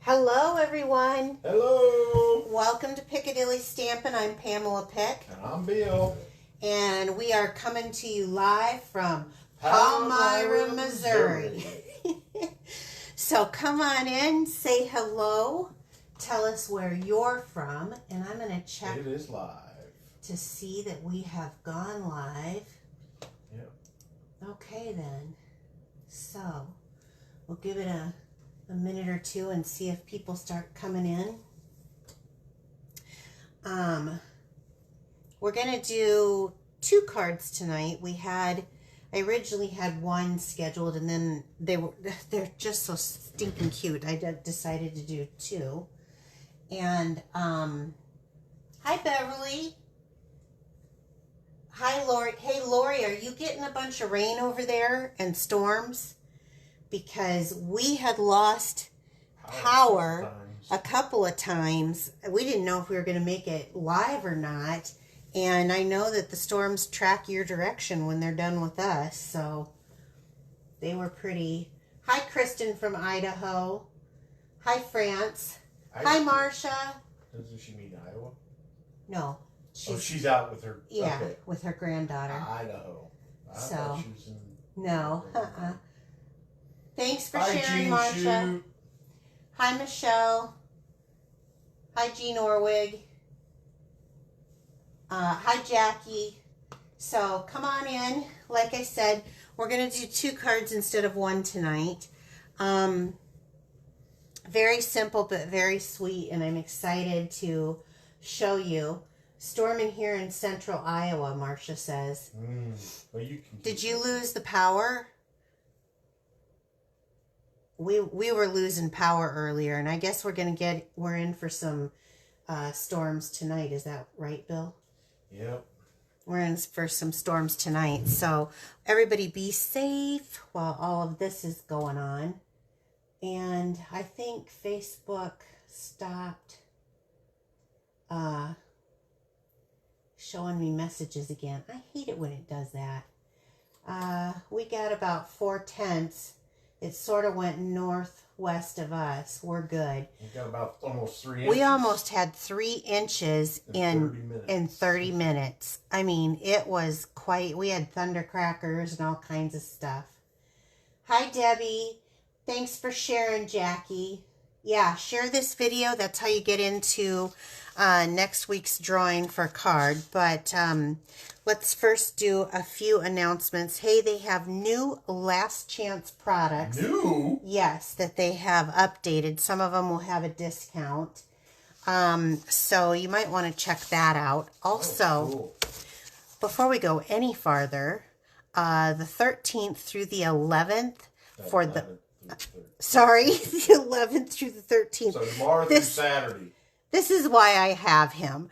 Hello, everyone. Hello. Welcome to Piccadilly Stampin'. I'm Pamela Pick. And I'm Bill. And we are coming to you live from Palmyra, Missouri. So come on in, say hello, tell us where you're from, and I'm going to check. It is live. To see that we have gone live. Yep. Okay, then. So we'll give it a minute or two and see if people start coming in. We're gonna do 2 cards tonight. I originally had 1 scheduled, and then they're just so stinking cute. I decided to do 2. And hi Beverly. Hi Lori. Hey Lori, are you getting a bunch of rain over there and storms? Because we had lost power a couple of times. We didn't know if we were going to make it live or not. And I know that the storms track your direction when they're done with us. So they were pretty. Hi, Kristen from Idaho. Hi, France. Hi, Marcia. Doesn't she mean Iowa? No. She's out with her. Yeah, okay. with her granddaughter. Idaho. I thought she was in. No. Thanks for Hi, sharing, Jean Marcia. Shoot. Hi, Michelle. Hi, Jean Orwig. Hi, Jackie. So come on in. Like I said, we're going to do 2 cards instead of 1 tonight. Very simple, but very sweet, and I'm excited to show you. Storming here in central Iowa, Marcia says. Well, Did you lose the power? We were losing power earlier, and I guess we're in for some storms tonight. Is that right, Bill? Yep. We're in for some storms tonight. So everybody be safe while all of this is going on. And I think Facebook stopped showing me messages again. I hate it when it does that. We got about 4/10. It sort of went northwest of us. We're good. We got about almost 3 inches. We almost had 3 inches in 30 minutes. I mean, it was quite. We had thundercrackers and all kinds of stuff. Hi, Debbie. Thanks for sharing, Jackie. Yeah, share this video. That's how you get into next week's drawing for a card. But let's first do a few announcements. Hey, they have new last chance products. New? Yes, that they have updated. Some of them will have a discount. So you might want to check that out. Also, cool. Before we go any farther, the 13th through the 11th for the... Sorry, the 11th through the 13th. So tomorrow through Saturday. This is why I have him.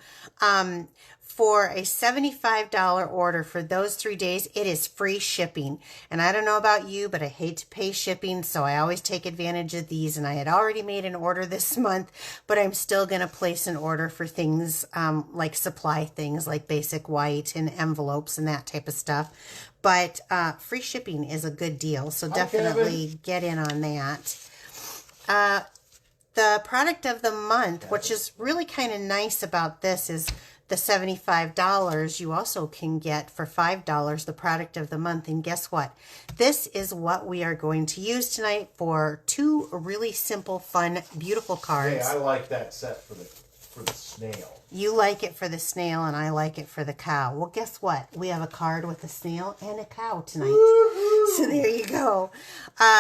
For a $75 order for those 3 days, it is free shipping. And I don't know about you, but I hate to pay shipping, so I always take advantage of these. And I had already made an order this month, but I'm still going to place an order for things like supply things like basic white and envelopes and that type of stuff. But free shipping is a good deal, so definitely get in on that. The product of the month, which is really kind of nice about this, is the $75 you also can get for $5 the product of the month. And guess what? This is what we are going to use tonight for 2 really simple, fun, beautiful cards. Hey, I like that set for the snail. You like it for the snail, and I like it for the cow. Well, guess what? We have a card with a snail and a cow tonight. Woo-hoo! So there you go.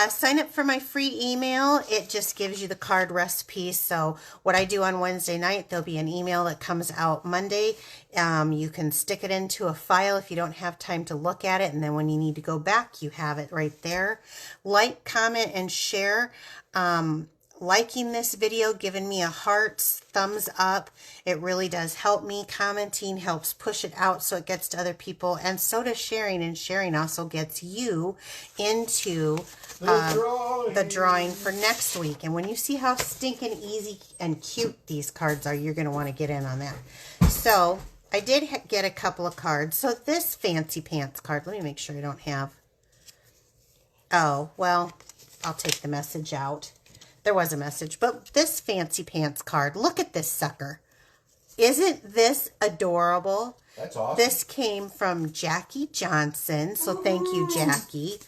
Sign up for my free email. It just gives you the card recipes. So what I do on Wednesday night, there'll be an email that comes out Monday. You can stick it into a file if you don't have time to look at it. And then when you need to go back, you have it right there. Like, comment, and share. Liking this video, giving me a heart, thumbs up. It really does help me. Commenting helps push it out so it gets to other people. And so does sharing. And sharing also gets you into the drawing for next week. And when you see how stinking easy and cute these cards are, you're going to want to get in on that. So I did get a couple of cards. So this Fancy Pants card, let me make sure I don't have... Oh, well, I'll take the message out. There was a message. But this fancy pants card, look at this sucker. Isn't this adorable? That's awesome. This came from Jackie Johnson. So thank you, Jackie,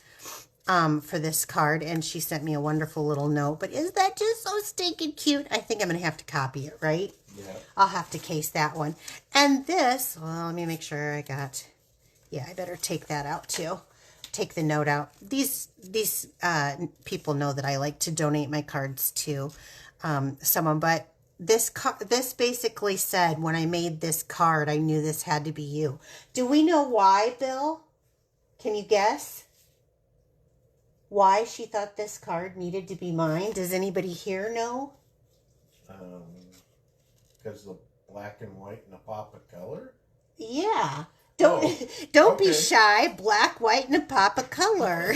for this card. And she sent me a wonderful little note. But isn't that just so stinking cute? I think I'm going to have to copy it, right? Yeah. I'll have to case that one. And this, well, let me make sure I got, yeah, I better take that out too. Take the note out. These people know that I like to donate my cards to someone, but this basically said when I made this card, I knew this had to be you. Do we know why, Bill? Can you guess why she thought this card needed to be mine? Does anybody here know? Because the black and white and a pop of color? Yeah. Don't be shy. Black, white, and a pop of color.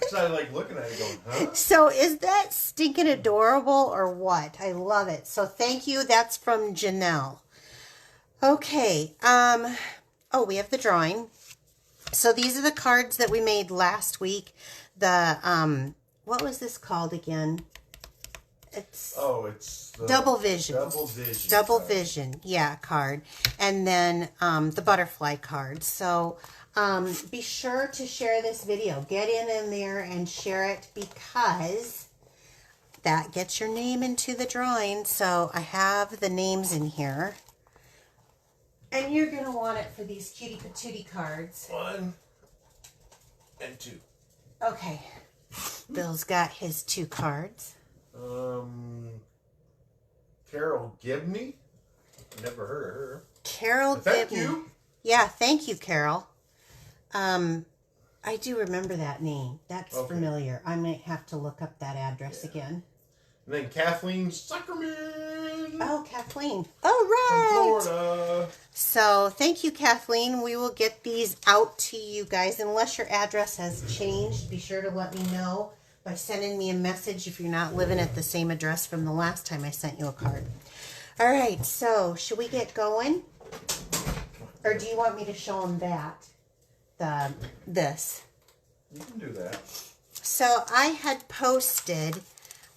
So I like looking at it going, huh? So is that stinking adorable or what? I love it. So thank you. That's from Janelle. Okay. Oh, we have the drawing. So these are the cards that we made last week. The what was this called again? It's the Double Vision. Double Vision, yeah, card. And then the butterfly card. So be sure to share this video. Get in there and share it because that gets your name into the drawing. So I have the names in here. And you're going to want it for these cutie patootie cards. 1 and 2. Okay. Bill's got his 2 cards. Carol Gibney. Never heard of her. Carol Thank Gibney. you. Yeah, thank you, Carol. I do remember that name. That's familiar. I might have to look up that address again. And then Kathleen Zuckerman. Oh, Kathleen. Oh, right. From Florida. So, thank you, Kathleen. We will get these out to you guys. Unless your address has changed, be sure to let me know by sending me a message if you're not living at the same address from the last time I sent you a card. All right, so should we get going? Or do you want me to show them this? You can do that. So I had posted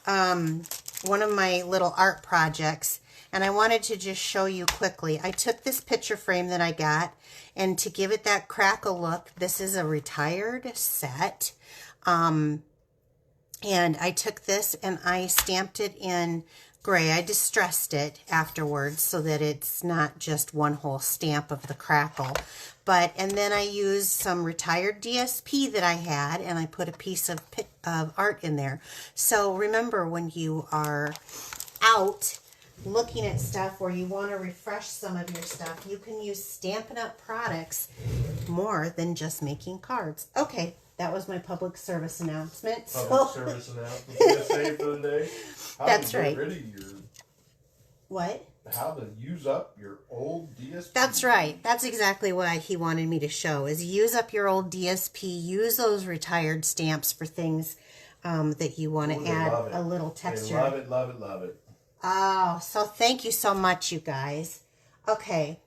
one of my little art projects, and I wanted to just show you quickly. I took this picture frame that I got, and to give it that crackle look, this is a retired set. And I took this and I stamped it in gray. I distressed it afterwards so that it's not just one whole stamp of the crackle. And then I used some retired DSP that I had, and I put a piece of art in there. So remember, when you are out looking at stuff or you want to refresh some of your stuff, you can use Stampin' Up! Products more than just making cards. Okay. That was my public service announcement. Service announcement. Say for the day. That's right. Get rid of your, what? How to use up your old DSP. That's right. That's exactly what he wanted me to show, is use up your old DSP. Use those retired stamps for things that you want to add a little texture. They love it, love it, love it. Oh, so thank you so much, you guys. Okay.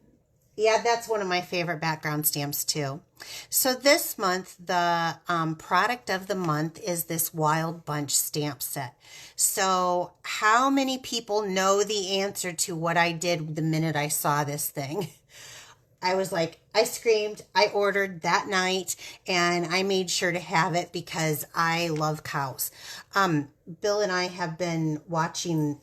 Yeah, that's one of my favorite background stamps too. So this month, the product of the month is this Wild Bunch stamp set. So how many people know the answer to what I did the minute I saw this thing? I was like, I screamed, I ordered that night, and I made sure to have it because I love cows. Bill and I have been watching,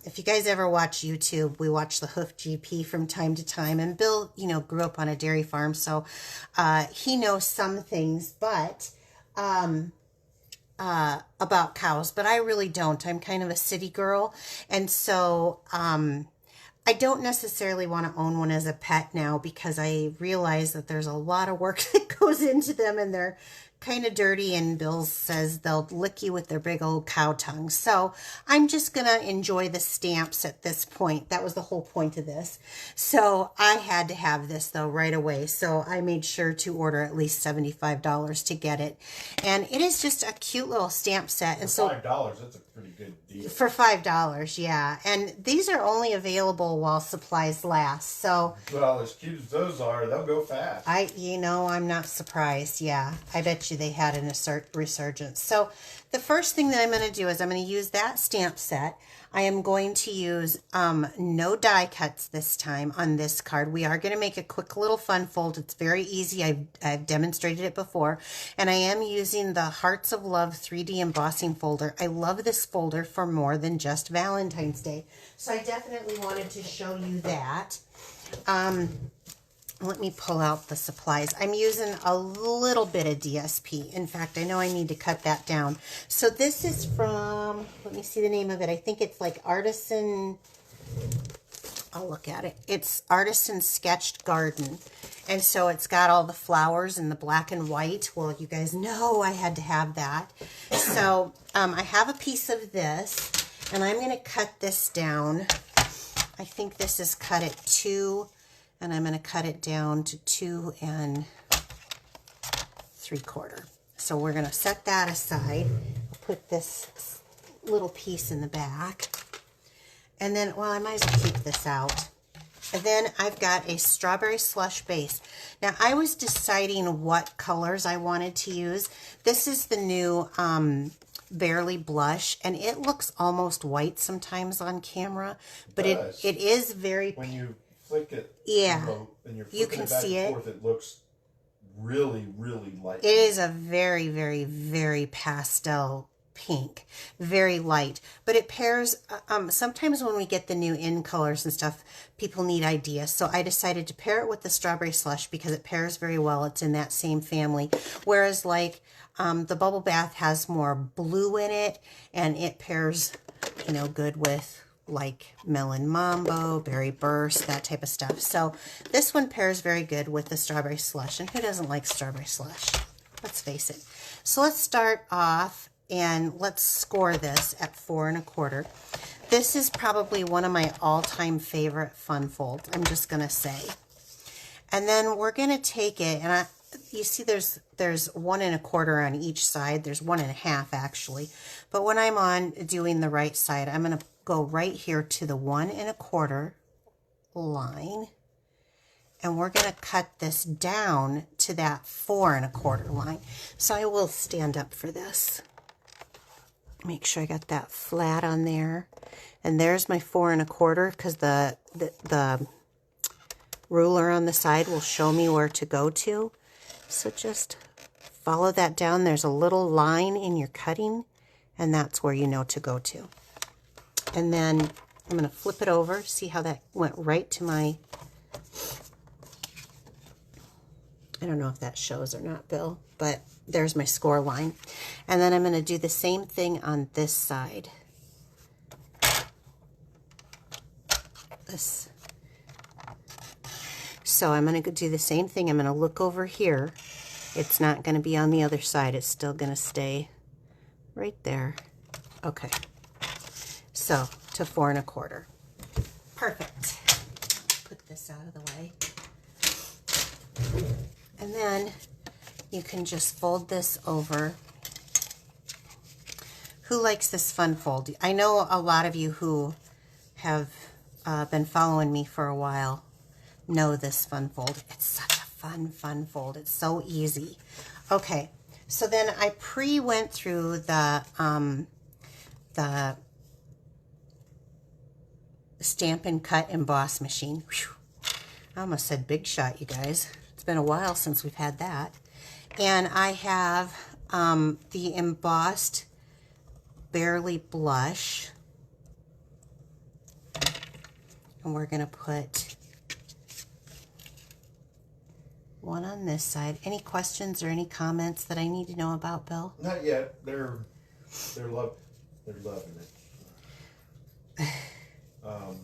if you guys ever watch YouTube, we watch the Hoof GP from time to time. And Bill, grew up on a dairy farm, so he knows some things, but about cows, but I really don't. I'm kind of a city girl, and so I don't necessarily want to own one as a pet now because I realize that there's a lot of work that goes into them, and they're kind of dirty, and Bill says they'll lick you with their big old cow tongues. So I'm just going to enjoy the stamps at this point. That was the whole point of this. So I had to have this, though, right away. So I made sure to order at least $75 to get it. And it is just a cute little stamp set. And $5, that's a pretty good deal. deal. For $5, yeah. And these are only available while supplies last. So, Well, as cute as those are, they'll go fast. I'm not surprised. Yeah, I bet you they had an resurgence. So, the first thing that I'm going to do is I'm going to use that stamp set. I am going to use no die cuts this time on this card. We are going to make a quick little fun fold. It's very easy. I've demonstrated it before. And I am using the Hearts of Love 3D embossing folder. I love this folder for more than just Valentine's Day. So I definitely wanted to show you that. Let me pull out the supplies. I'm using a little bit of DSP. In fact, I know I need to cut that down. So this is from, let me see the name of it. I think it's like Artisan, I'll look at it. It's Artisan Sketched Garden. And so it's got all the flowers in the black and white. Well, you guys know I had to have that. So I have a piece of this, and I'm going to cut this down. I think this is cut at 2. And I'm going to cut it down to 2 3/4. So we're going to set that aside. I'll put this little piece in the back. And then, well, I might as well keep this out. And then I've got a strawberry slush base. Now, I was deciding what colors I wanted to use. This is the new Barely Blush, and it looks almost white sometimes on camera. But it is very... When you flick it, yeah, and you're you can it back see and it. Forth, it looks really, really light. It is a very, very, very pastel pink, very light, but it pairs. Sometimes when we get the new in colors and stuff, people need ideas. So I decided to pair it with the strawberry slush because it pairs very well. It's in that same family. Whereas like the bubble bath has more blue in it, and it pairs, you know, good with like Melon Mambo, Berry Burst, that type of stuff. So this one pairs very good with the strawberry slush. And who doesn't like strawberry slush? Let's face it. So let's start off and let's score this at 4 1/4. This is probably one of my all-time favorite fun folds, I'm just going to say. And then we're going to take it, and you see there's 1 1/4 on each side. There's 1 1/2 actually. But when I'm on doing the right side, I'm going to go right here to the 1 1/4 line, and we're going to cut this down to that 4 1/4 line. So I will stand up for this. Make sure I got that flat on there, and there's my 4 1/4 because the ruler on the side will show me where to go to. So just follow that down. There's a little line in your cutting, and that's where you know to go to. And then I'm going to flip it over. See how that went right to my... I don't know if that shows or not, Bill, but there's my score line. And then I'm going to do the same thing on this side. This. So I'm going to do the same thing. I'm going to look over here. It's not going to be on the other side. It's still going to stay right there. Okay. So to 4 1/4. Perfect. Put this out of the way. And then you can just fold this over. Who likes this fun fold? I know a lot of you who have been following me for a while know this fun fold. It's such a fun fold. It's so easy. Okay, so then I went through the Stampin' Cut Emboss machine. Whew. I almost said Big Shot, you guys. It's been a while since we've had that. And I have the embossed Barely Blush. And we're going to put one on this side. Any questions or any comments that I need to know about, Bill? Not yet. They're loving it. I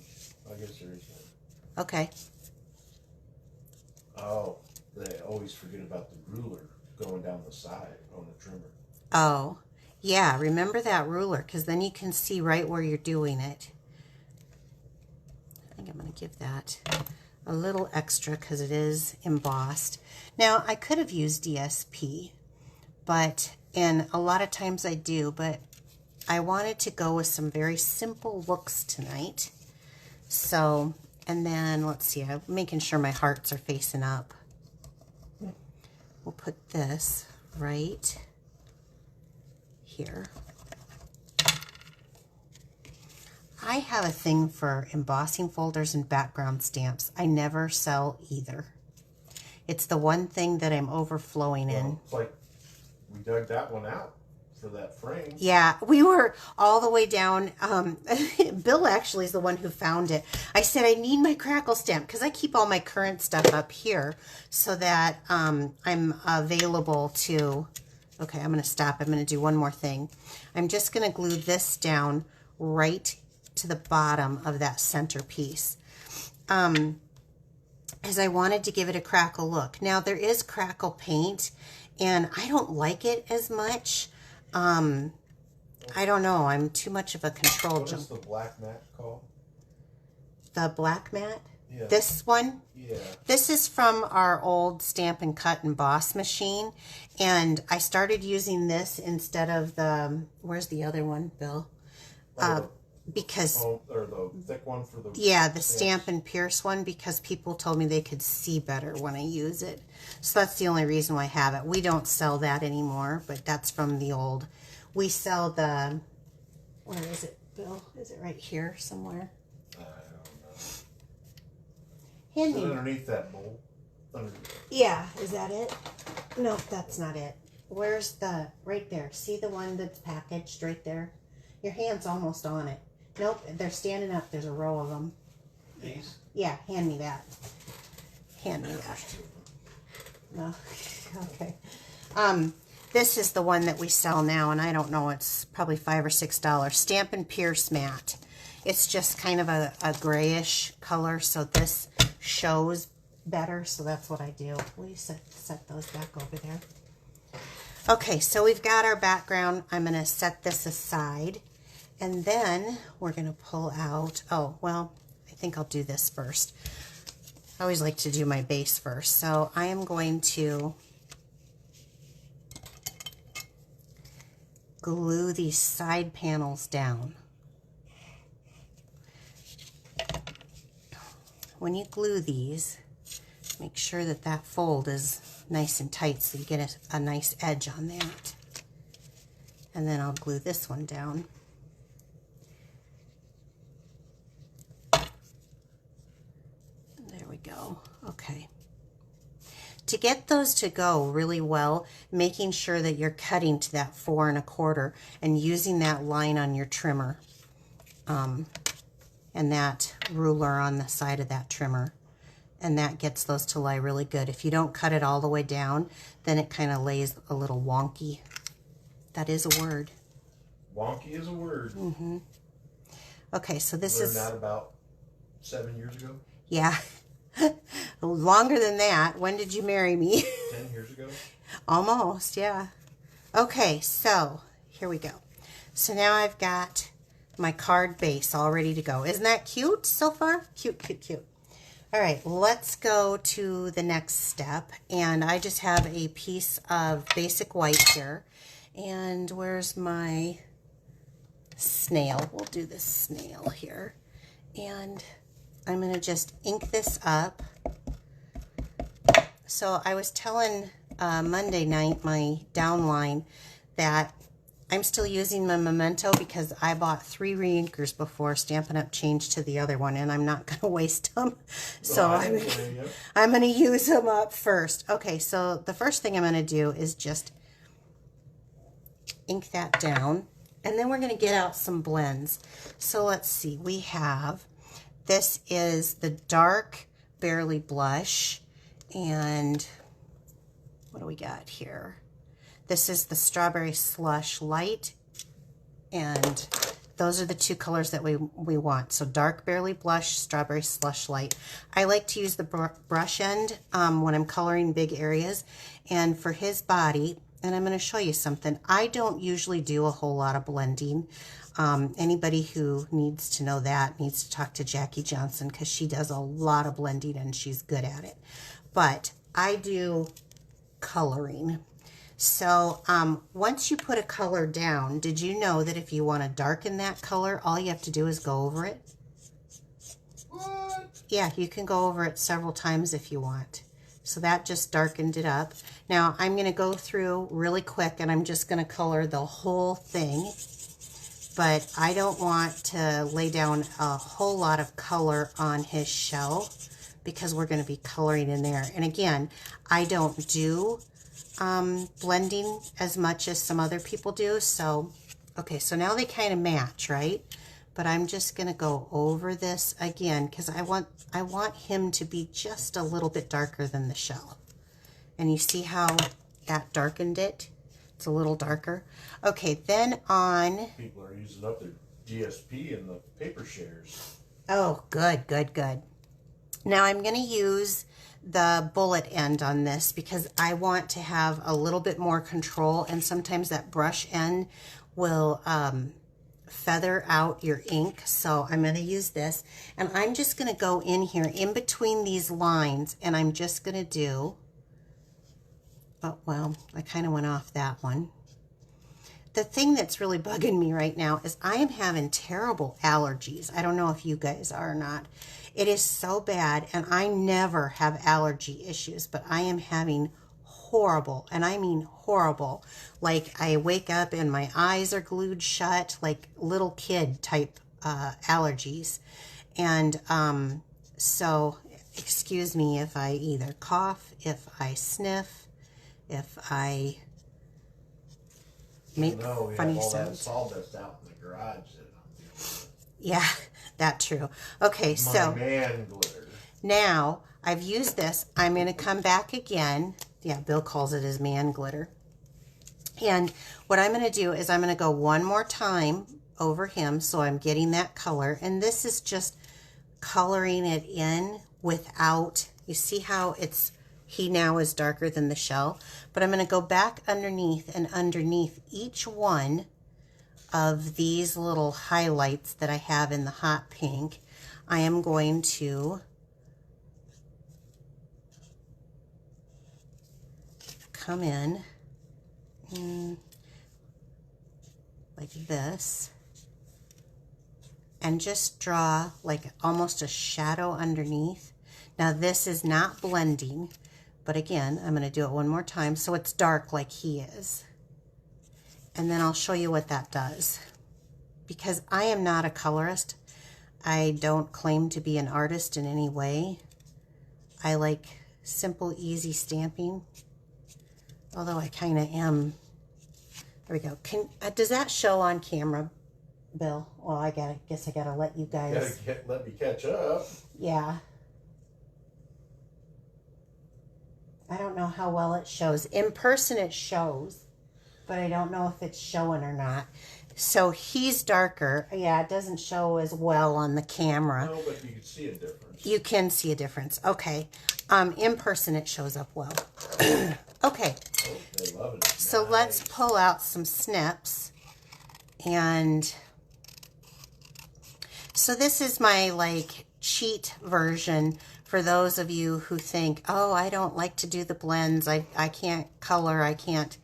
guess there is one. Okay. Oh, they always forget about the ruler going down the side on the trimmer. Oh, yeah. Remember that ruler, because then you can see right where you're doing it. I think I'm going to give that a little extra because it is embossed. Now, I could have used DSP, and a lot of times I do, but I wanted to go with some very simple looks tonight. So, and then let's see, I'm making sure my hearts are facing up. We'll put this right here. I have a thing for embossing folders and background stamps. I never sell either. It's the one thing that I'm overflowing in. It's like we dug that one out for that frame. Yeah, we were all the way down. Bill actually is the one who found it. I said, I need my crackle stamp because I keep all my current stuff up here so that I'm available to... Okay, I'm going to stop. I'm going to do one more thing. I'm just going to glue this down right to the bottom of that center piece. As I wanted to give it a crackle look. Now, there is crackle paint, and I don't like it as much. I don't know. I'm too much of a control What jump. is the black mat called? The black mat? Yeah. This one? Yeah. This is from our old Stampin' Cut and Boss machine, and I started using this instead of the, where's the other one, Bill? Because or the thick one for the... Yeah, the Stampin' Pierce one, because people told me they could see better when I use it. So that's the only reason why I have it. We don't sell that anymore, but that's from the old. We sell the, where is it, Bill? Is it right here somewhere? I don't know. Hand Is it me. underneath that bowl? Yeah, is that it? Nope, that's not it. Where's the, right there. See the one that's packaged right there? Your hand's almost on it. Nope, they're standing up. There's a row of them. These? Yeah, hand me that. Hand me that. No, okay. This is the one that we sell now, and I don't know, it's probably $5 or $6. Stampin' Pierce Matte. It's just kind of a grayish color, so this shows better, so that's what I do. Will you set those back over there? Okay, so we've got our background. I'm going to set this aside, and then we're going to pull out, oh, well, I think I'll do this first. I always like to do my base first, so I am going to glue these side panels down. When you glue these, make sure that that fold is nice and tight so you get a nice edge on that. And then I'll glue this one down. There we go. Okay. To get those to go really well, making sure that you're cutting to that 4 1/4 and using that line on your trimmer and that ruler on the side of that trimmer. And that gets those to lie really good. If you don't cut it all the way down, then it kind of lays a little wonky. That is a word. Wonky is a word. Mm-hmm. Okay, so this Learned is... that about 7 years ago? Yeah. Longer than that. When did you marry me? 10 years ago? Almost, yeah. Okay, so here we go. So now I've got my card base all ready to go. Isn't that cute so far? Cute, cute, cute. All right, let's go to the next step. And I just have a piece of basic white here. And where's my snail? We'll do this snail here. And I'm going to just ink this up. So I was telling Monday night, my downline, that I'm still using my Memento because I bought 3 reinkers before Stampin' Up! Changed to the other one, and I'm not going to waste them. So I'm going to use them up first. Okay, so the first thing I'm going to do is just ink that down, and then we're going to get out some blends. So let's see, we have, this is the dark Barely Blush, and what do we got here? This is the Strawberry Slush Light, and those are the 2 colors that we want. So dark Barely Blush, Strawberry Slush Light. I like to use the brush end when I'm coloring big areas. And for his body, and I'm going to show you something, I don't usually do a whole lot of blending. Anybody who needs to know that needs to talk to Jackie Johnson because she does a lot of blending and she's good at it. But I do coloring. So once you put a color down, did you know that if you want to darken that color, all you have to do is go over it? What? Yeah, you can go over it several times if you want. So that just darkened it up. Now I'm going to go through really quick and I'm just going to color the whole thing. But I don't want to lay down a whole lot of color on his shell because we're going to be coloring in there. And again, I don't do blending as much as some other people do. So, okay, so now they kind of match, right? But I'm just going to go over this again because I want him to be just a little bit darker than the shell. And you see how that darkened it? It's a little darker. Okay, then on... People are using up their GSP and the paper shares. Oh, good, good, good. Now I'm going to use the bullet end on this because I want to have a little bit more control, and sometimes that brush end will feather out your ink. So I'm going to use this, and I'm just going to go in here in between these lines, and I'm just going to do, oh, well, I kind of went off that one. The thing that's really bugging me right now is I am having terrible allergies. I don't know if you guys are or not. It is so bad, and I never have allergy issues, but I am having horrible, and I mean horrible. Like I wake up and my eyes are glued shut, like little kid type allergies. And so excuse me if I either cough, if I sniff, if I make funny sounds. Sawdust out in the garage that I'm dealing with. Yeah, that's true. Okay, so man glitter. Now I've used this. I'm going to come back again. Yeah, Bill calls it his man glitter. And what I'm going to do is I'm going to go one more time over him so I'm getting that color. And this is just coloring it in without, you see how he now is darker than the shell. But I'm going to go back underneath, and underneath each one of these little highlights that I have in the hot pink, I am going to come in like this and just draw like almost a shadow underneath. Now this is not blending, but again, I'm going to do it one more time so it's dark like he is. And then I'll show you what that does. Because I am not a colorist. I don't claim to be an artist in any way. I like simple, easy stamping. Although I kind of am. There we go. Does that show on camera, Bill? Well, I guess I gotta let you guys. Let me catch up. Yeah. I don't know how well it shows. In person it shows, but I don't know if it's showing or not. So he's darker. Yeah, it doesn't show as well on the camera. No, but you can see a difference. You can see a difference. Okay. In person it shows up well. Okay. Oh, they love it. So nice. Let's pull out some snips. And so this is my like cheat version for those of you who think, oh, I don't like to do the blends. I can't color. I can't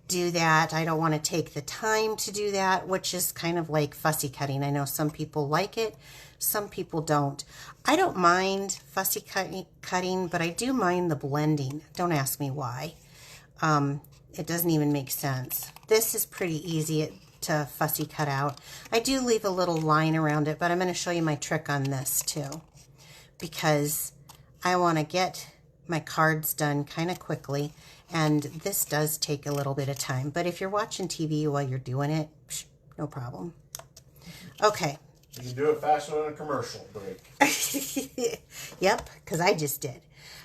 do that. I don't want to take the time to do that, which is kind of like fussy cutting. I know some people like it. Some people don't. I don't mind fussy cutting, but I do mind the blending. Don't ask me why. It doesn't even make sense. This is pretty easy to fussy cut out. I do leave a little line around it, but I'm going to show you my trick on this too, because I want to get my cards done kind of quickly, and this does take a little bit of time. But if you're watching TV while you're doing it, no problem. Okay. You can do it faster than a commercial break. Yep, because I just did.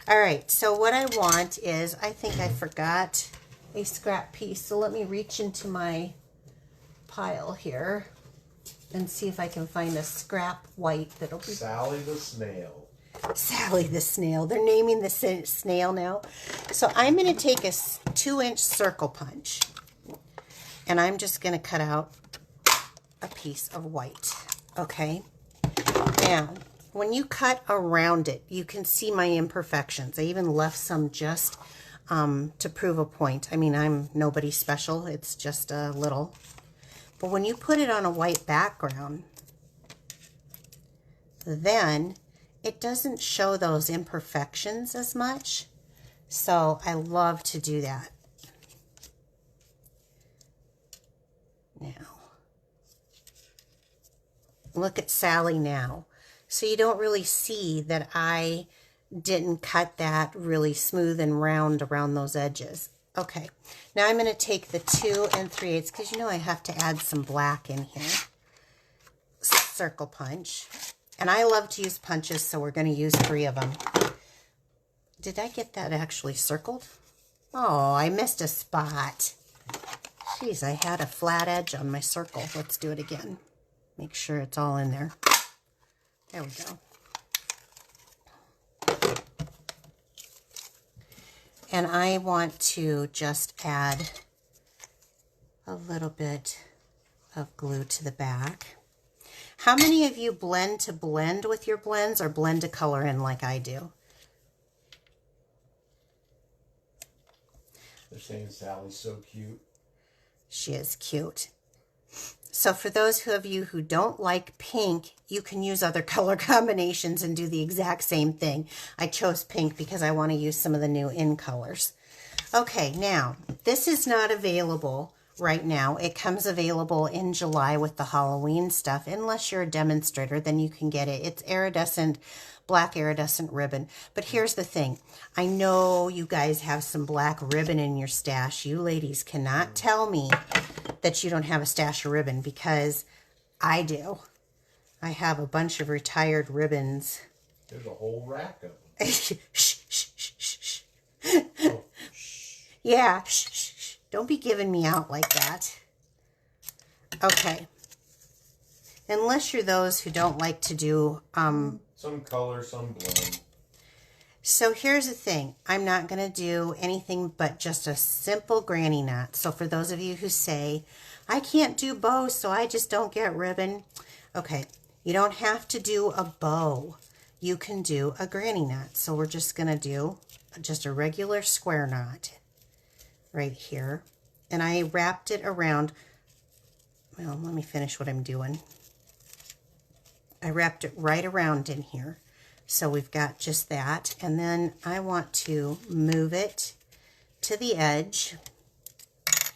All right, so what I want is, I think I forgot a scrap piece. So let me reach into my pile here and see if I can find a scrap white that'll be... Sally the Snail. Sally the Snail. They're naming the snail now. So I'm going to take a 2-inch circle punch, and I'm just going to cut out a piece of white. Okay. Now, when you cut around it, you can see my imperfections. I even left some just to prove a point. I mean, I'm nobody special. It's just a little. But when you put it on a white background, then it doesn't show those imperfections as much. So I love to do that. Now, look at Sally now. So you don't really see that I didn't cut that really smooth and round around those edges. Okay, now I'm going to take the 2 3/8 because you know I have to add some black in here. Circle punch. And I love to use punches, so we're going to use 3 of them. Did I get that actually circled? Oh, I missed a spot. Jeez, I had a flat edge on my circle. Let's do it again. Make sure it's all in there. There we go. And I want to just add a little bit of glue to the back. How many of you blend to blend with your blends or blend to color in like I do? They're saying Sally's so cute. She is cute. So for those of you who don't like pink, you can use other color combinations and do the exact same thing. I chose pink because I want to use some of the new in colors. Okay, now, this is not available right now. It comes available in July with the Halloween stuff. Unless you're a demonstrator, then you can get it. It's iridescent, black iridescent ribbon. But here's the thing. I know you guys have some black ribbon in your stash. You ladies cannot tell me that you don't have a stash of ribbon, because I do. I have a bunch of retired ribbons. There's a whole rack of them. Shh, shh, shh, shh, shh. Oh, shh. Yeah, shh, shh, shh. Don't be giving me out like that. Okay. Unless you're those who don't like to do... Some color, some blend. So here's the thing. I'm not going to do anything but just a simple granny knot. So for those of you who say, I can't do bows, so I just don't get ribbon. Okay, you don't have to do a bow. You can do a granny knot. So we're just going to do just a regular square knot right here. And I wrapped it around. Well, let me finish what I'm doing. I wrapped it right around in here. So we've got just that, and then I want to move it to the edge,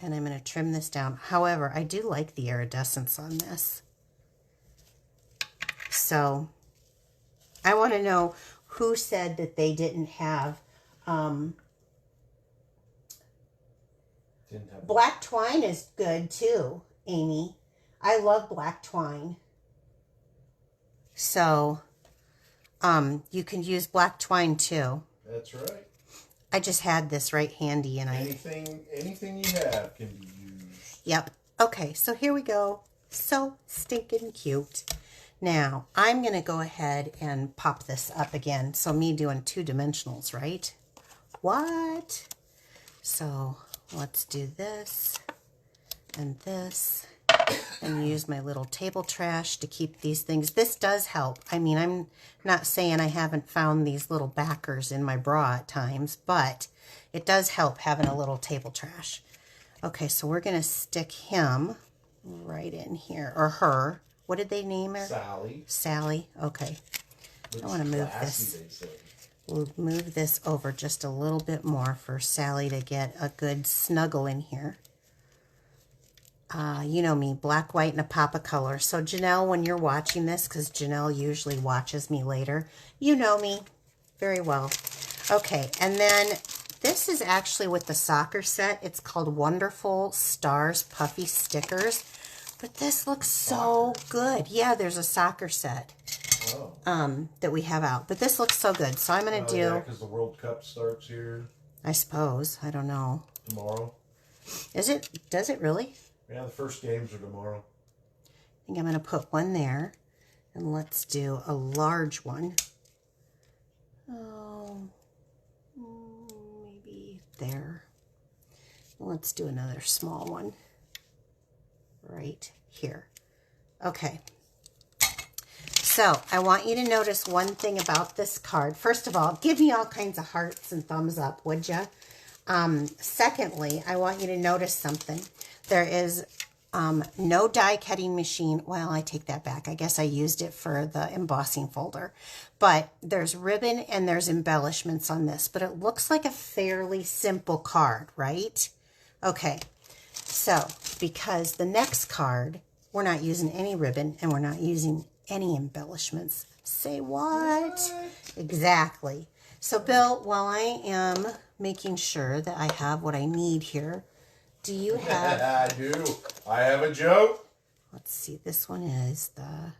and I'm going to trim this down. However, I do like the iridescence on this. So I want to know who said that they didn't have, black twine is good too, Amy. I love black twine. So... you can use black twine too. That's right. I just had this right handy, and anything you have can be used. Yep. Okay, so here we go. So stinking cute. Now, I'm going to go ahead and pop this up again. So me doing 2 dimensionals, right? What? So let's do this and this. And use my little table trash to keep these things. This does help. I mean, I'm not saying I haven't found these little backers in my bra at times, but it does help having a little table trash. Okay, so we're going to stick him right in here, or her. What did they name her? Sally. Sally. Okay. I want to move this. We'll move this over just a little bit more for Sally to get a good snuggle in here. You know me, black, white, and a pop of color. So Janelle, when you're watching this, because Janelle usually watches me later, you know me very well. Okay, and then this is actually with the soccer set. It's called Wonderful Stars Puffy Stickers. But this looks so good. Yeah, there's a soccer set that we have out. But this looks so good. So I'm going to do... Yeah, because the World Cup starts here. I suppose. I don't know. Tomorrow. Is it? Does it really? Yeah, the first games are tomorrow. I think I'm going to put one there. And let's do a large one. Oh, maybe there. Let's do another small one right here. Okay. So I want you to notice one thing about this card. First of all, give me all kinds of hearts and thumbs up, would ya? Secondly, I want you to notice something. There is no die cutting machine. Well, I take that back. I guess I used it for the embossing folder. But there's ribbon and there's embellishments on this. But it looks like a fairly simple card, right? Okay, so because the next card, we're not using any ribbon and we're not using any embellishments. Say what? Exactly. So, Bill, while I am making sure that I have what I need here, do you have... I do. I have a joke. Let's see. This one is the...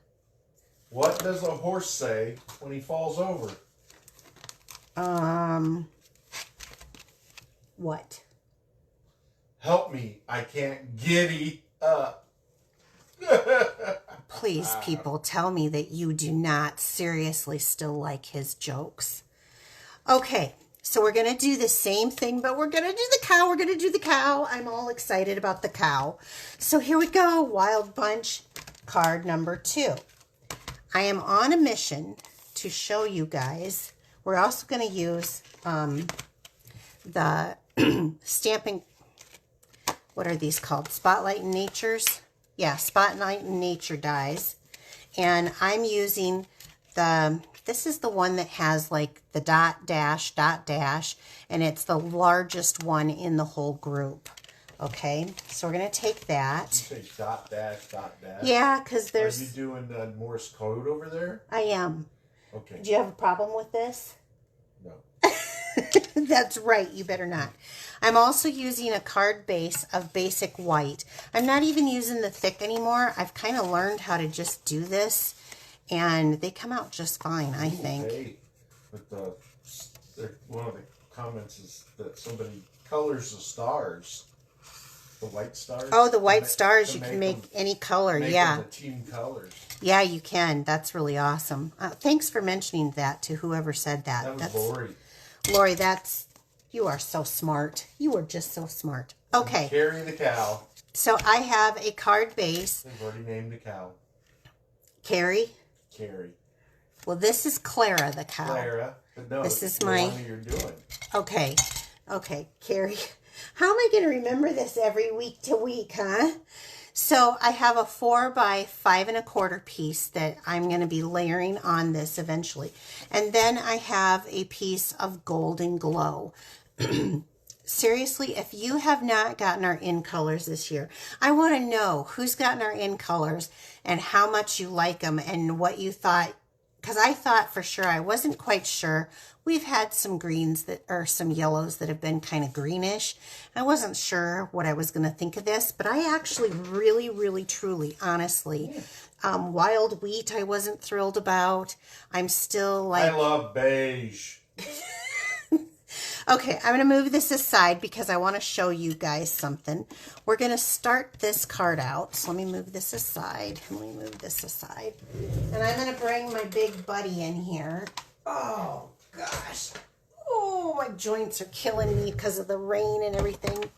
What does a horse say when he falls over? What? Help me. I can't giddy up. Please, people, tell me that you do not seriously still like his jokes. Okay, so we're going to do the same thing, but we're going to do the cow. We're going to do the cow. I'm all excited about the cow. So here we go. Wild Bunch card number 2. I am on a mission to show you guys. We're also going to use the Stampin', what are these called? Spotlight in Nature's? Yeah, Spotlight in Nature dies. And I'm using this is the one that has like the dot dash, and it's the largest one in the whole group. Okay, so we're going to take that. You say dot dash. Yeah, because there's... Are you doing the Morse code over there? I am. Okay. Do you have a problem with this? No. That's right, you better not. I'm also using a card base of basic white. I'm not even using the thick anymore. I've kind of learned how to just do this, and they come out just fine, I think. Okay. But one of the comments is that somebody colors the stars. The white stars. Oh, the white stars, you can make any color, yeah. Them the team colors. Yeah, you can. That's really awesome. Thanks for mentioning that to whoever said that. That was Lori. Lori, you are so smart. You are just so smart. Okay. Carry the cow. So I have a card base. They've already named the cow. Carrie? Carrie. Well, this is Clara the cow. Clara. But no, this is the my... one that you're doing. Okay. Okay, Carrie. How am I going to remember this every week to week, huh? So I have a 4 by 5 1/4 piece that I'm going to be layering on this eventually. And then I have a piece of Golden Glow. Seriously, if you have not gotten our in colors this year, I want to know who's gotten our in colors and how much you like them and what you thought. Because I thought for sure, I wasn't quite sure. We've had some greens that are some yellows that have been kind of greenish. I wasn't sure what I was going to think of this, but I actually really, really, truly, honestly, Wild Wheat I wasn't thrilled about. I'm still like... I love beige. Okay, I'm going to move this aside because I want to show you guys something. We're going to start this card out. So let me move this aside. And I'm going to bring my big buddy in here. Oh, gosh. Oh, my joints are killing me because of the rain and everything.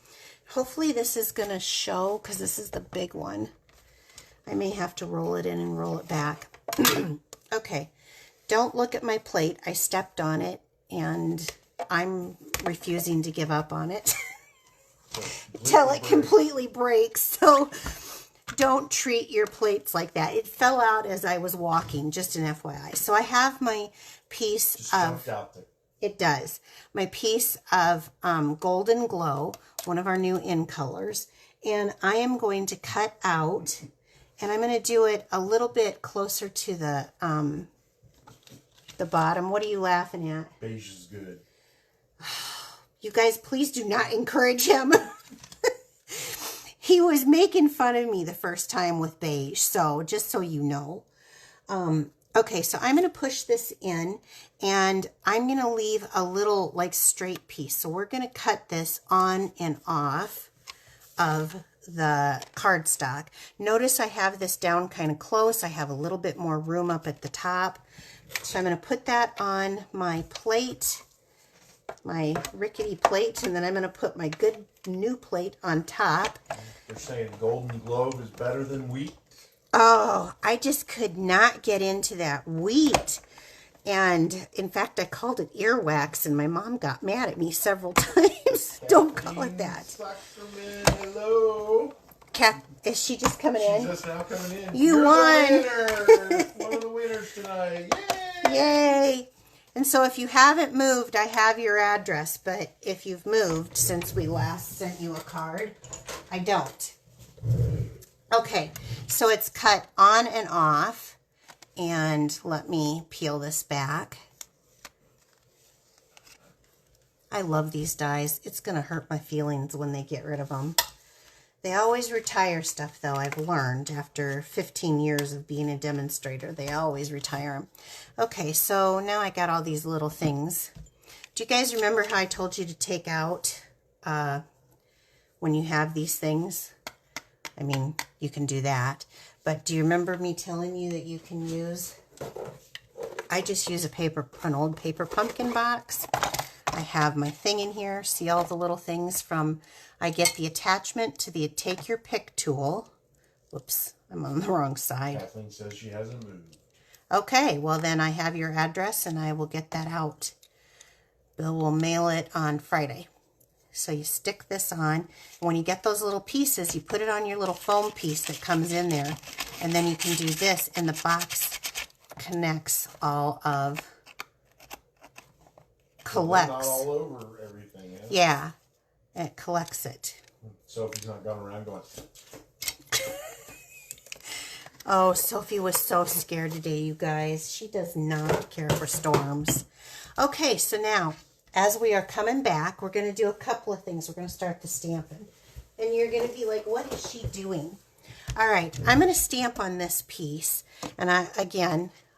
Hopefully this is going to show because this is the big one. I may have to roll it in and roll it back. Okay, don't look at my plate. I stepped on it and... I'm refusing to give up on it till it completely breaks. So don't treat your plates like that. It fell out as I was walking, just an FYI. So I have my piece of... It does. My piece of Golden Glow, one of our new in colors. And I am going to cut out, and I'm going to do it a little bit closer to the bottom. What are you laughing at? Beige is good. You guys, please do not encourage him. He was making fun of me the first time with beige, so just so you know. Okay, so I'm going to push this in, and I'm going to leave a little, like, straight piece. So we're going to cut this on and off of the cardstock. Notice I have this down kind of close. I have a little bit more room up at the top. So I'm going to put that on my plate, my rickety plate, and then I'm going to put my good new plate on top. They're saying Golden Globe is better than wheat. Oh, I just could not get into that wheat. And in fact, I called it earwax, and my mom got mad at me several times. Don't call it that. Hello. Kat, is she just coming in? She's just now coming in. You won. One of the winners tonight. Yay! Yay! And so if you haven't moved, I have your address. But if you've moved since we last sent you a card, I don't. Okay, so it's cut on and off. And let me peel this back. I love these dies. It's going to hurt my feelings when they get rid of them. They always retire stuff, though, I've learned. After 15 years of being a demonstrator, they always retire them. Okay, so now I got all these little things. Do you guys remember how I told you to take out when you have these things? I mean, you can do that. But do you remember me telling you that you can use, I just use an old paper pumpkin box. I have my thing in here. See all the little things from, I get the attachment to the Take Your Pick tool. Whoops, I'm on the wrong side. Kathleen says she hasn't moved. Okay, well then I have your address and I will get that out. Bill will mail it on Friday. So you stick this on, and when you get those little pieces, you put it on your little foam piece that comes in there, and then you can do this, and the box connects all of, collects. Not all over everything, eh? Yeah, it collects it. Sophie's not going around going... Oh, Sophie was so scared today, you guys. She does not care for storms. Okay, so now, as we are coming back, we're going to do a couple of things. We're going to start the stamping. And you're going to be like, what is she doing? All right, I'm going to stamp on this piece. And I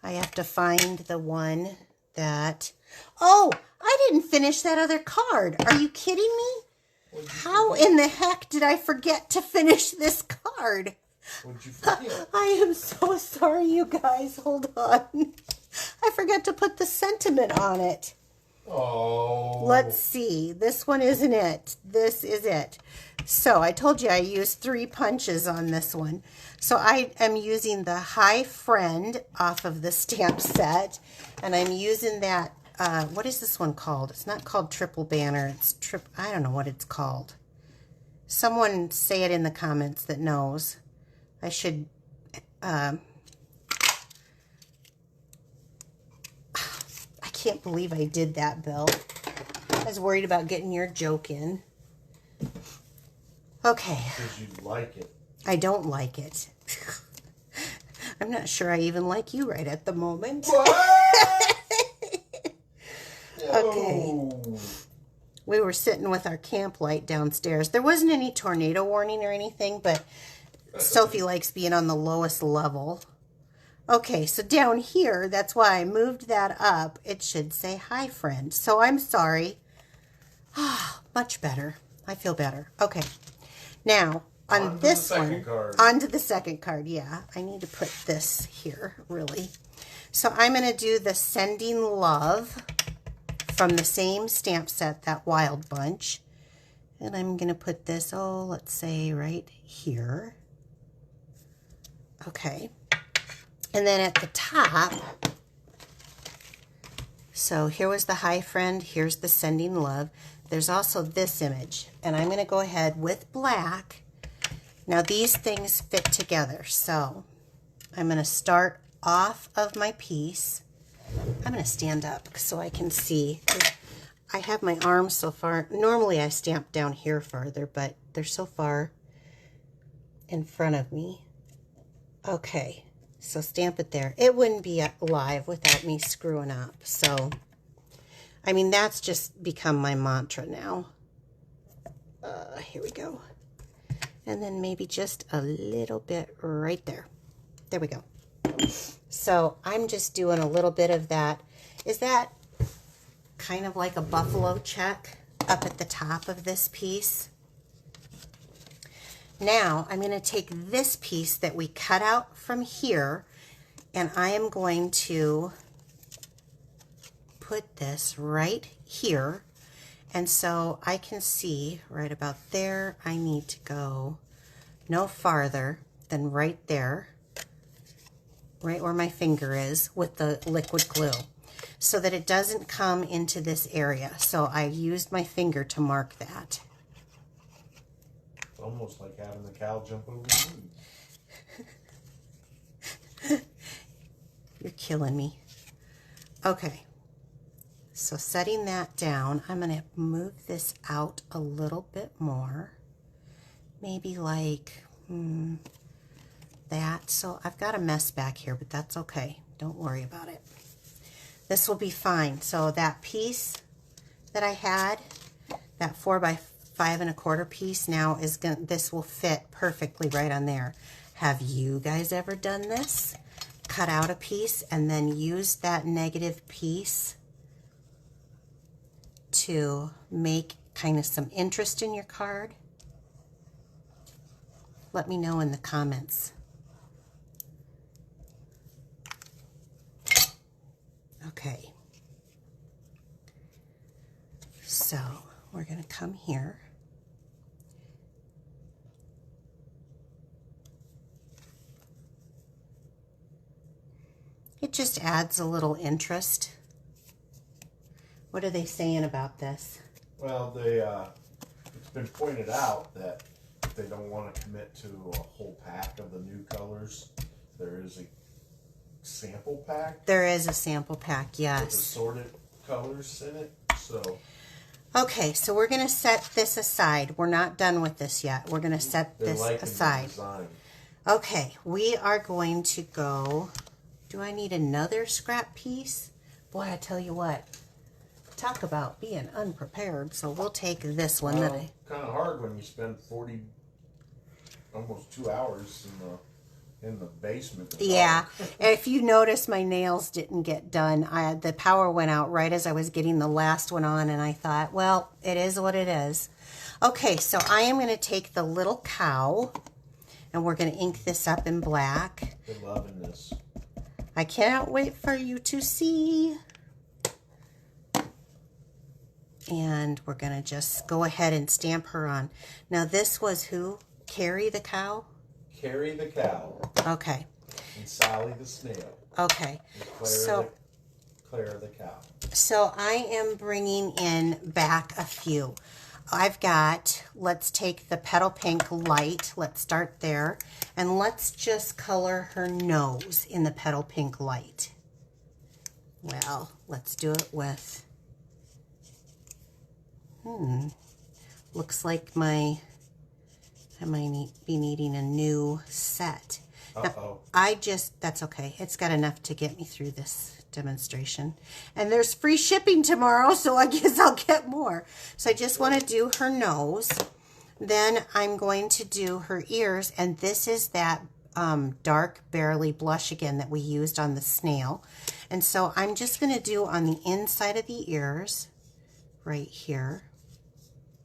have to find the one that... Oh, I didn't finish that other card. Are you kidding me? How in the heck did I forget to finish this card? What'd you forget? I am so sorry, you guys. Hold on. I forgot to put the sentiment on it. Oh. Let's see. This one isn't it. This is it. So I told you I used 3 punches on this one. So I am using the Hi Friend off of the stamp set. And I'm using that, what is this one called? It's not called Triple Banner. It's I don't know what it's called. Someone say it in the comments that knows. I should, I can't believe I did that, Bill. I was worried about getting your joke in. Okay. Because you like it. I don't like it. I'm not sure I even like you right at the moment. Okay. We were sitting with our camp light downstairs. There wasn't any tornado warning or anything, but Sophie likes being on the lowest level. Okay, so down here, that's why I moved that up. It should say Hi Friend. So I'm sorry. Much better. I feel better. Okay. Now, on this one, onto the second card. Yeah, I need to put this here, really. So I'm going to do the Sending Love from the same stamp set, that Wild Bunch. And I'm going to put this, let's say right here. Okay. And then at the top, so here was the Hi Friend, here's the Sending Love. There's also this image, and I'm going to go ahead with black. Now these things fit together, so I'm going to start off of my piece. I'm going to stand up so I can see. I have my arms so far. Normally I stamp down here farther, but they're so far in front of me. Okay, so stamp it there. It wouldn't be live without me screwing up. So, I mean, that's just become my mantra now. Here we go. And then maybe just a little bit right there. There we go. So I'm just doing a little bit of that. Is that kind of like a buffalo check up at the top of this piece? Now I'm going to take this piece that we cut out from here, and I am going to put this right here. And so I can see right about there, I need to go no farther than right there, right where my finger is with the liquid glue. so that it doesn't come into this area. So I used my finger to mark that. It's almost like having the cow jump over the weeds. You're killing me. Okay. So setting that down, I'm going to move this out a little bit more. Maybe like that. So I've got a mess back here, but that's okay. Don't worry about it. This will be fine. So that piece that I had, that 4 by 5 1/4 piece now is going. This will fit perfectly right on there. Have you guys ever done this? Cut out a piece and then use that negative piece to make kind of some interest in your card? Let me know in the comments. Okay. So we're going to come here. It just adds a little interest. What are they saying about this? Well, it's been pointed out that if they don't want to commit to a whole pack of the new colors, there is a sample pack. There is a sample pack, yes. With assorted colors in it. So. Okay, so we're going to set this aside. We're not done with this yet. We're going to set this aside. Okay, we are going to go. Do I need another scrap piece? Boy, I tell you what. Talk about being unprepared. So we'll take this one. Kind of hard when you spend almost 2 hours in the basement. Yeah. If you notice, my nails didn't get done. The power went out right as I was getting the last one on, and I thought, well, it is what it is. Okay, so I am going to take the little cow, and we're going to ink this up in black. Been loving this. I cannot wait for you to see. And we're going to just go ahead and stamp her on. Now, this was who? Carrie the cow? Carrie the cow. Okay. And Sally the snail. Okay. And Claire the cow. So I am bringing in back a few. I've got, let's take the Petal Pink Light. Let's start there. And let's just color her nose in the Petal Pink Light. Well, let's do it with, looks like I might be needing a new set. Uh-oh. That's okay. It's got enough to get me through this demonstration. And there's free shipping tomorrow, so I guess I'll get more. So I just want to do her nose. Then I'm going to do her ears, and this is that dark Barely Blush again that we used on the snail. And so I'm just going to do on the inside of the ears, right here,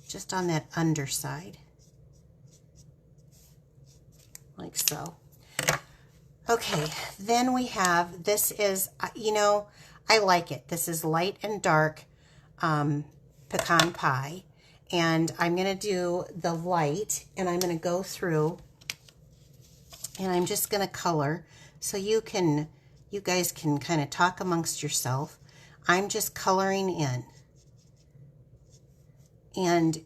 just on that underside, like so. Okay, then we have, this is, I like it. This is light and dark pecan pie. And I'm going to do the light, and I'm going to go through, and I'm just going to color. So you guys can kind of talk amongst yourself. I'm just coloring in. And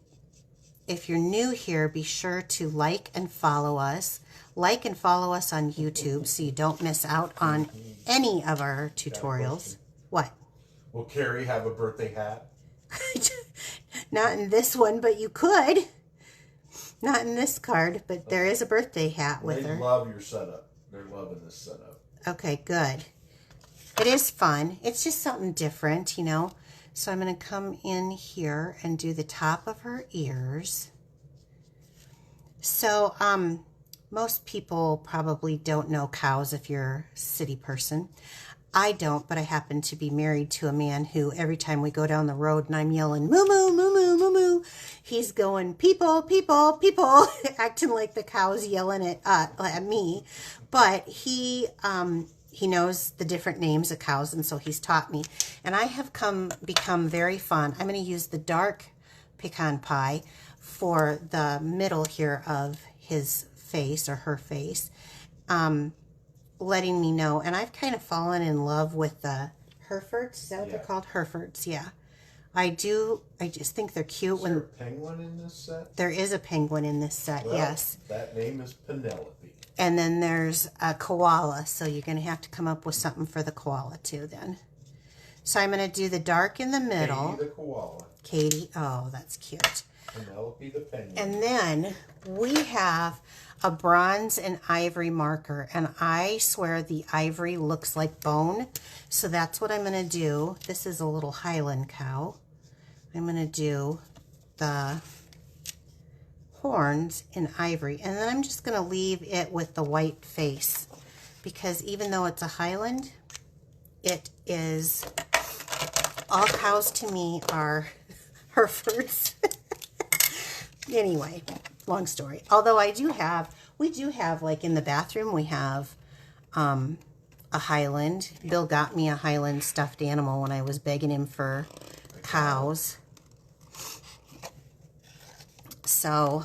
if you're new here, be sure to like and follow us. Like and follow us on YouTube so you don't miss out on any of our tutorials. What? Will Carrie have a birthday hat? Not in this one, but you could. Not in this card, but there is a birthday hat with her. They love your setup. They're loving this setup. Okay, good. It is fun. It's just something different, So I'm going to come in here and do the top of her ears. So, most people probably don't know cows if you're a city person. I don't, but I happen to be married to a man who every time we go down the road and I'm yelling, moo, moo, moo, moo, moo, moo, he's going, people, people, people, acting like the cow's yelling at me. But he knows the different names of cows, and so he's taught me. And I have become very fond. I'm going to use the dark pecan pie for the middle here of his face or her face, letting me know. And I've kind of fallen in love with Herefords, is that what Yeah. they're called? Herefords, yeah. I just think they're cute. Is there a penguin in this set? There is a penguin in this set, Well, yes. that name is Penelope. And then there's a koala, so you're going to have to come up with something for the koala too then. So I'm going to do the dark in the middle. Katie the koala. Katie, oh, that's cute. Penelope the penguin. And then we have a bronze and ivory marker, and I swear the ivory looks like bone, so that's what I'm going to do. This is a little Highland cow. I'm going to do the horns in ivory, and then I'm just going to leave it with the white face, because even though it's a Highland, it is, all cows to me are Herefords. Anyway, long story. Although we do have, like in the bathroom, we have a Highland. Bill got me a Highland stuffed animal when I was begging him for cows. So,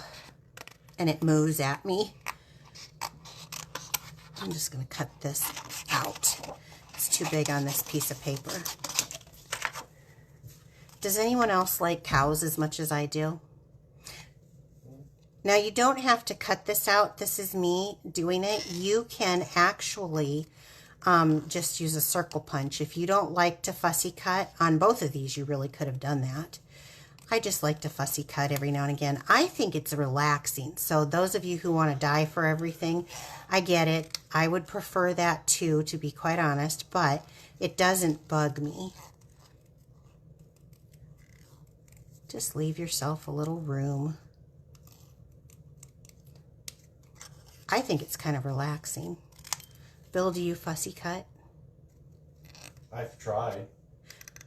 and it moves at me. I'm just going to cut this out. It's too big on this piece of paper. Does anyone else like cows as much as I do? Now, you don't have to cut this out. This is me doing it. You can actually just use a circle punch. If you don't like to fussy cut, on both of these, you really could have done that. I just like to fussy cut every now and again. I think it's relaxing. So those of you who want to die for everything, I get it. I would prefer that too, to be quite honest, but it doesn't bug me. Just leave yourself a little room. I think it's kind of relaxing. Bill, do you fussy cut? I've tried,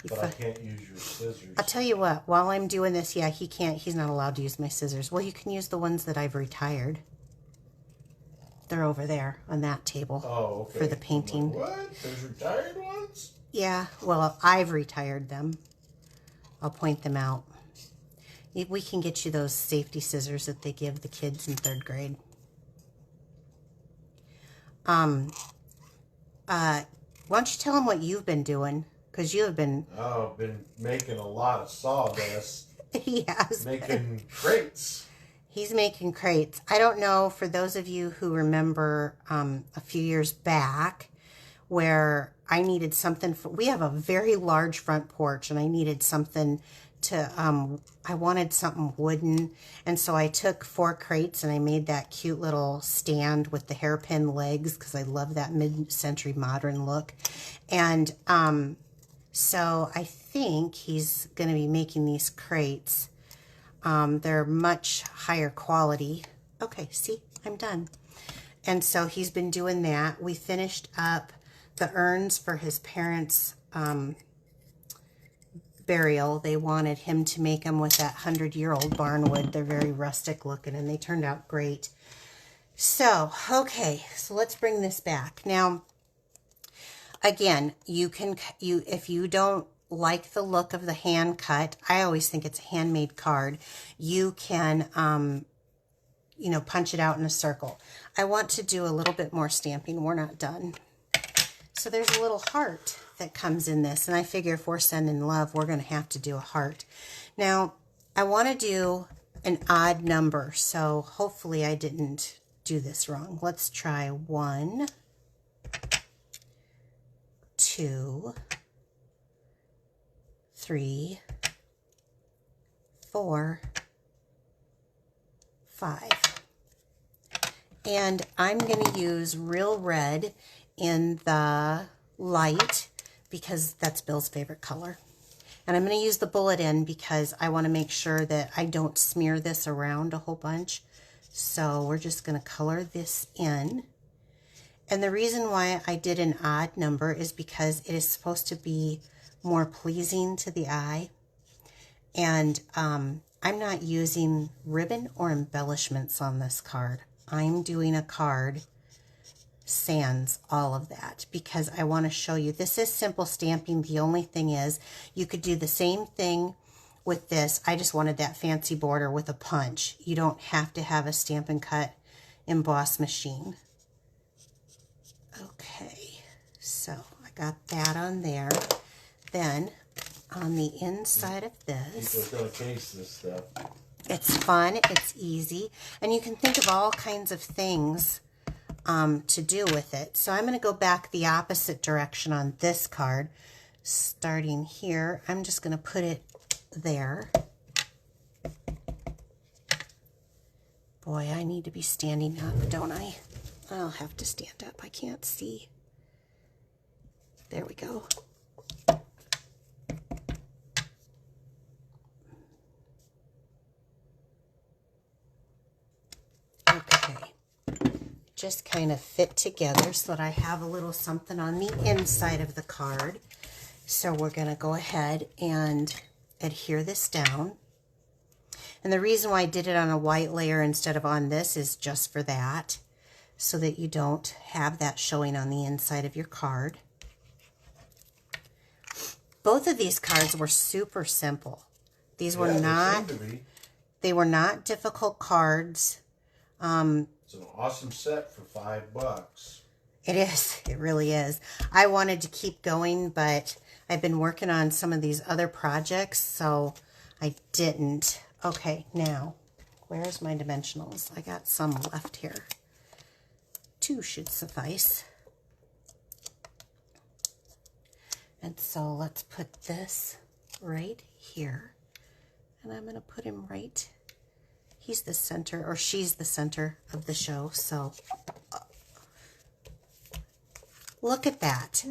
but I can't use your scissors. I'll tell you what, while I'm doing this, yeah, he can't, he's not allowed to use my scissors. Well, you can use the ones that I've retired. They're over there on that table. Oh, okay. For the painting. What? There's retired ones? Yeah, well, I've retired them. I'll point them out. We can get you those safety scissors that they give the kids in 3rd grade. Why don't you tell them what you've been doing? Because you have been... Oh, I've been making a lot of sawdust. He has Making crates. He's making crates. I don't know, for those of you who remember a few years back where I needed something for... We have a very large front porch, and I needed something to... I wanted something wooden, and so I took 4 crates and I made that cute little stand with the hairpin legs, because I love that mid-century modern look. And so I think he's going to be making these crates. They're much higher quality. Okay, see, I'm done. And so he's been doing that. We finished up the urns for his parents' burial. They wanted him to make them with that 100-year-old barnwood. They're very rustic looking, and they turned out great. So, okay, so let's bring this back. Now, again, if you don't like the look of the hand cut, I always think it's a handmade card, you can, punch it out in a circle. I want to do a little bit more stamping. We're not done. So there's a little heart that comes in this, and I figure if we're sending love, we're going to have to do a heart. Now, I want to do an odd number, so hopefully I didn't do this wrong. Let's try 1, 2, 3, 4, 5. And I'm going to use real red in the light because that's Bill's favorite color. And I'm going to use the bullet end because I want to make sure that I don't smear this around a whole bunch. So we're just going to color this in. And the reason why I did an odd number is because it is supposed to be more pleasing to the eye. And I'm not using ribbon or embellishments on this card. I'm doing a card sans all of that because I want to show you. This is simple stamping. The only thing is you could do the same thing with this. I just wanted that fancy border with a punch. You don't have to have a Stampin' Cut emboss machine. Okay, so I got that on there. then on the inside of this, People are going to case this stuff. it's fun, it's easy, and you can think of all kinds of things to do with it. So I'm going to go back the opposite direction on this card. Starting here, I'm just going to put it there. Boy, I need to be standing up, don't I? I'll have to stand up. I can't see. There we go. Okay. Just kind of fit together so that I have a little something on the inside of the card. So we're going to go ahead and adhere this down. And the reason why I did it on a white layer instead of on this is just for that, so that you don't have that showing on the inside of your card. Both of these cards were super simple. These were not, they were not difficult cards. It's an awesome set for $5. It is. It really is. I wanted to keep going, but I've been working on some of these other projects, so I didn't. Okay, now, where's my dimensionals? I got some left here. 2 should suffice. And so let's put this right here. And I'm going to put him right. He's the center, or she's the center of the show. So look at that.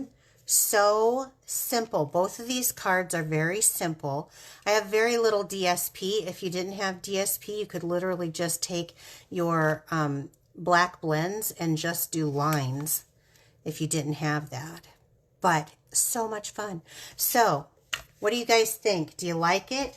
So simple. Both of these cards are very simple. I have very little DSP. If you didn't have DSP, you could literally just take your black blends and just do lines if you didn't have that. But so much fun. So what do you guys think? Do you like it?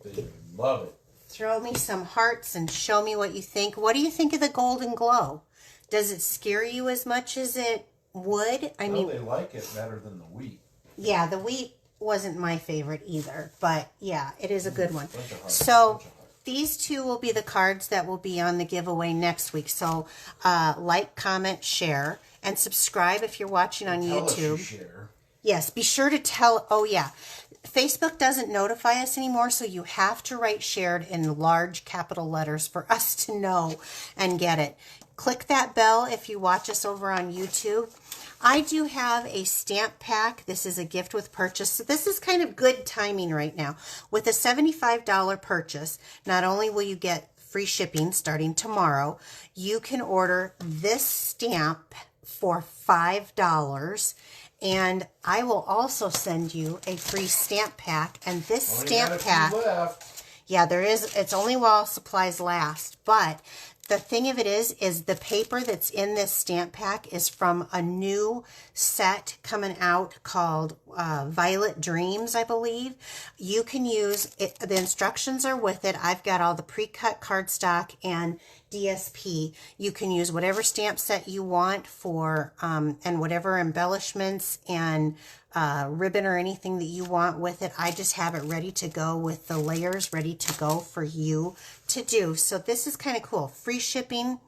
They love it. Throw me some hearts and show me what you think. What do you think of the golden glow? Does it scare you as much as it would? I mean, they like it better than the wheat. Yeah, the wheat wasn't my favorite either, but yeah, it is a good one. So these 2 will be the cards that will be on the giveaway next week. So like, comment, share, and subscribe if you're watching on YouTube. Share. Yes, be sure to tell. Oh yeah, Facebook doesn't notify us anymore, so you have to write shared in large capital letters for us to know and get it. Click that bell if you watch us over on YouTube. I do have a stamp pack. This is a gift with purchase. So this is kind of good timing right now. With a $75 purchase, not only will you get free shipping starting tomorrow, you can order this stamp for $5. And I will also send you a free stamp pack. And this stamp pack, yeah, there is, it's only while supplies last. But the thing of it is the paper that's in this stamp pack is from a new set coming out called Violet Dreams, I believe. You can use it. The instructions are with it. I've got all the pre-cut cardstock and DSP. You can use whatever stamp set you want for, and whatever embellishments and ribbon or anything that you want with it. I just have it ready to go with the layers ready to go for you to do. So this is kind of cool. Free shipping,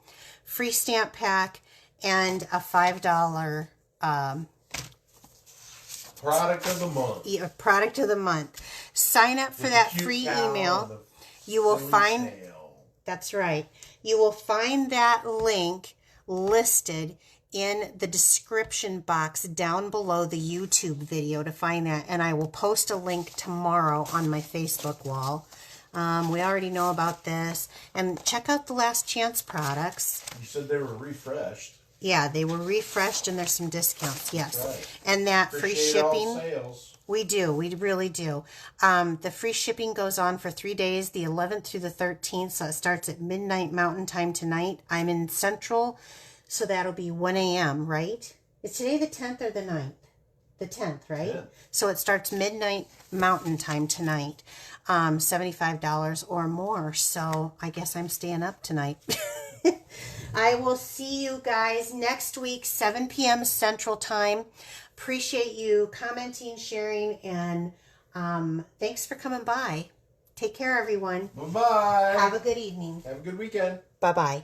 free stamp pack, and a $5 product of the month. Product of the month. Sign up for that free email. You will find, that's right. You will find that link listed in the description box down below the YouTube video to find that. And I will post a link tomorrow on my Facebook wall. We already know about this. And check out the Last Chance products. You said they were refreshed. Yeah, they were refreshed and there's some discounts, yes. Right. And that free shipping. All sales. We do. We really do. The free shipping goes on for 3 days, the 11th through the 13th. So it starts at midnight Mountain Time tonight. I'm in Central, so that'll be 1 a.m., right? Is today the 10th or the 9th? The 10th, right? Yeah. So it starts midnight Mountain Time tonight. $75 or more. So I guess I'm staying up tonight. I will see you guys next week, 7 p.m. Central Time. Appreciate you commenting, sharing, and thanks for coming by. Take care, everyone. Bye-bye. Have a good evening. Have a good weekend. Bye-bye.